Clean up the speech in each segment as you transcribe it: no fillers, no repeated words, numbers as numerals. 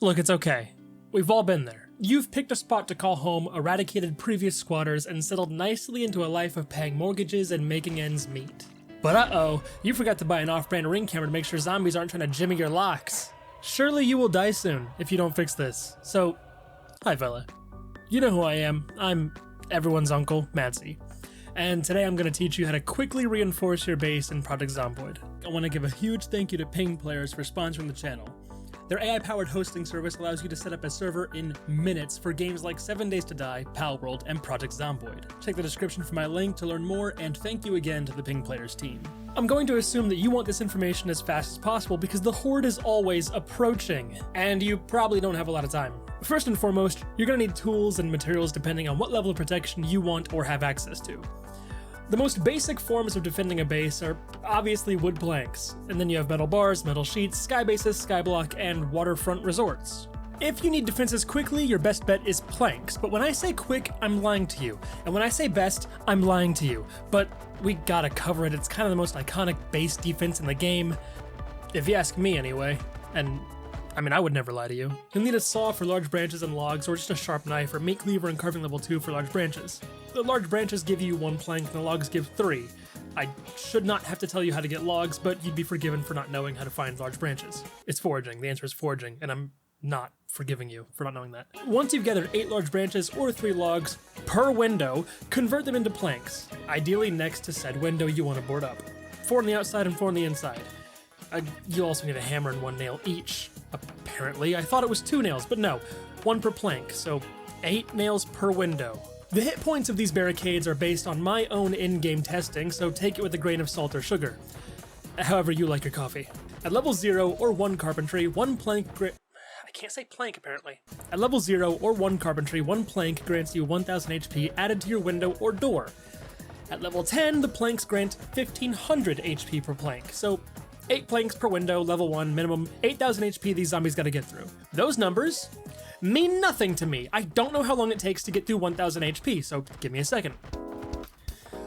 Look, it's okay. We've all been there. You've picked a spot to call home, eradicated previous squatters, and settled nicely into a life of paying mortgages and making ends meet. But uh-oh, you forgot to buy an off-brand ring camera to make sure zombies aren't trying to jimmy your locks. Surely you will die soon if you don't fix this. So, hi fella. You know who I am. I'm everyone's uncle, Mattsi. And today I'm going to teach you how to quickly reinforce your base in Project Zomboid. I want to give a huge thank you to PingPlayers for sponsoring the channel. Their AI-powered hosting service allows you to set up a server in minutes for games like 7 Days to Die, Palworld, and Project Zomboid. Check the description for my link to learn more, and thank you again to the PingPlayers team. I'm going to assume that you want this information as fast as possible because the Horde is always approaching, and you probably don't have a lot of time. First and foremost, you're going to need tools and materials depending on what level of protection you want or have access to. The most basic forms of defending a base are obviously wood planks, and then you have metal bars, metal sheets, sky bases, skyblock, and waterfront resorts. If you need defenses quickly, your best bet is planks, but when I say quick, I'm lying to you. And when I say best, I'm lying to you. But we gotta cover it, it's kind of the most iconic base defense in the game, if you ask me anyway. And I would never lie to you. You'll need a saw for large branches and logs, or just a sharp knife, or meat cleaver and carving level 2 for large branches. The large branches give you 1 plank, and the logs give 3. I should not have to tell you how to get logs, but you'd be forgiven for not knowing how to find large branches. It's foraging. The answer is foraging, and I'm not forgiving you for not knowing that. Once you've gathered 8 large branches or 3 logs per window, convert them into planks. Ideally next to said window you want to board up. 4 on the outside and 4 on the inside. You also need a hammer and 1 nail each. Apparently, I thought it was 2 nails, but no, 1 per plank, so 8 nails per window. The hit points of these barricades are based on my own in-game testing, so take it with a grain of salt or sugar. However you like your coffee. At level 0 or 1 carpentry, 1 plank I can't say plank apparently. At level 0 or 1 carpentry, 1 plank grants you 1000 HP added to your window or door. At level 10, the planks grant 1500 HP per plank, so 8 planks per window, level 1, minimum 8000 HP these zombies gotta get through. Those numbers mean nothing to me. I don't know how long it takes to get through 1000 HP, so give me a second.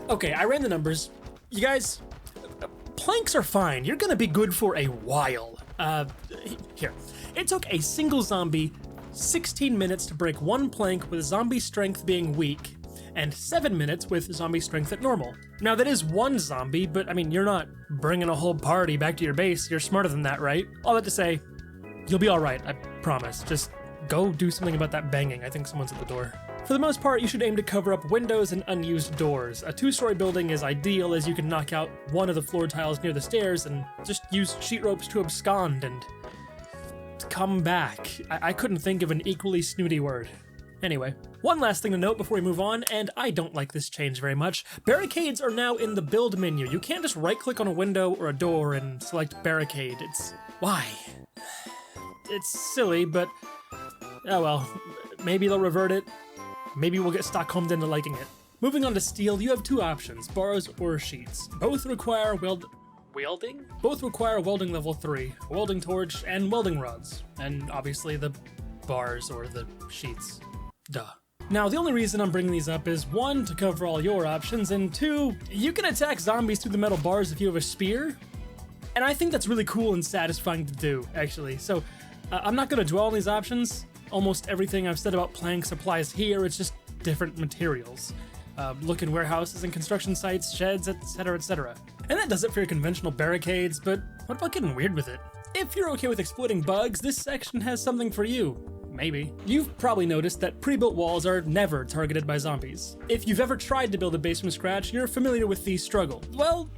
Okay, I ran the numbers. You guys, planks are fine. You're gonna be good for a while. Here. It took a single zombie 16 minutes to break 1 plank with zombie strength being weak, and 7 minutes with zombie strength at normal. Now that is 1 zombie, but you're not bringing a whole party back to your base. You're smarter than that, right? All that to say, you'll be alright, I promise. Just go do something about that banging. I think someone's at the door. For the most part, you should aim to cover up windows and unused doors. A 2-story building is ideal as you can knock out 1 of the floor tiles near the stairs and just use sheet ropes to abscond and come back. I couldn't think of an equally snooty word. Anyway, one last thing to note before we move on, and I don't like this change very much. Barricades are now in the build menu. You can't just right-click on a window or a door and select barricade. Why? It's silly, but oh well. Maybe they'll revert it. Maybe we'll get Stockholmed into liking it. Moving on to steel, you have 2 options, bars or sheets. Both require welding? Both require welding level 3, a welding torch, and welding rods. And obviously the bars or the sheets. Duh. Now, the only reason I'm bringing these up is 1, to cover all your options, and 2, you can attack zombies through the metal bars if you have a spear. And I think that's really cool and satisfying to do, actually. So, I'm not going to dwell on these options. Almost everything I've said about planks applies here, it's just different materials. Look in warehouses and construction sites, sheds, etc., etc. And that does it for your conventional barricades, but what about getting weird with it? If you're okay with exploiting bugs, this section has something for you. Maybe. You've probably noticed that pre-built walls are never targeted by zombies. If you've ever tried to build a base from scratch, you're familiar with the struggle. Well,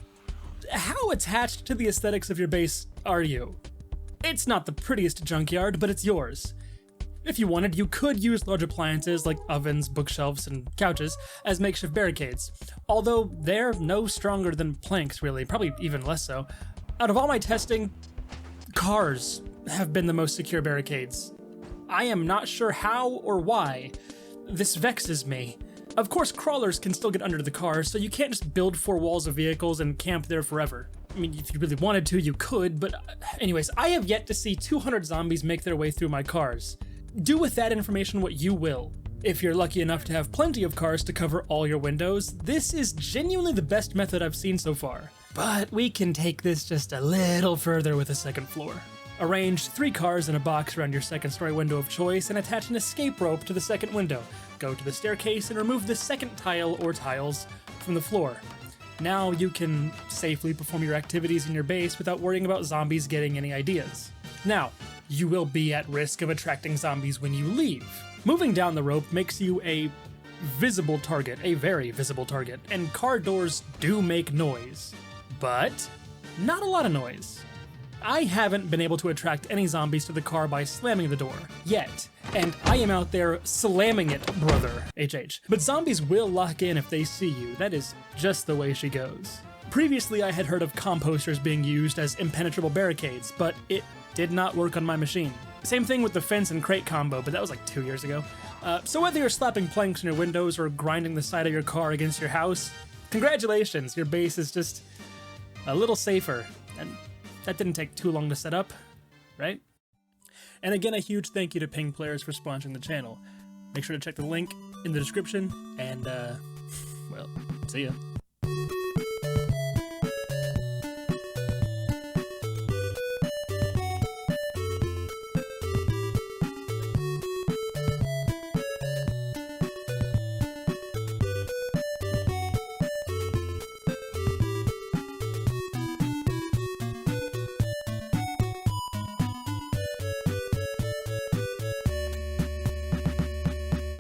how attached to the aesthetics of your base are you? It's not the prettiest junkyard, but it's yours. If you wanted, you could use large appliances like ovens, bookshelves, and couches as makeshift barricades, although they're no stronger than planks really, probably even less so. Out of all my testing, cars have been the most secure barricades. I am not sure how or why. This vexes me. Of course, crawlers can still get under the car, so you can't just build 4 walls of vehicles and camp there forever. If you really wanted to, you could, but anyways, I have yet to see 200 zombies make their way through my cars. Do with that information what you will. If you're lucky enough to have plenty of cars to cover all your windows, this is genuinely the best method I've seen so far. But we can take this just a little further with a second floor. Arrange 3 cars in a box around your second story window of choice and attach an escape rope to the second window. Go to the staircase and remove the second tile or tiles from the floor. Now you can safely perform your activities in your base without worrying about zombies getting any ideas. Now, you will be at risk of attracting zombies when you leave. Moving down the rope makes you a visible target, a very visible target, and car doors do make noise, but not a lot of noise. I haven't been able to attract any zombies to the car by slamming the door, yet, and I am out there slamming it, brother, HH. But zombies will lock in if they see you, that is just the way she goes. Previously I had heard of composters being used as impenetrable barricades, but it did not work on my machine. Same thing with the fence and crate combo, but that was like 2 years ago. So whether you're slapping planks in your windows or grinding the side of your car against your house, congratulations, your base is just a little safer, and that didn't take too long to set up, right? And again, a huge thank you to PingPlayers for sponsoring the channel. Make sure to check the link in the description, and, well, see ya.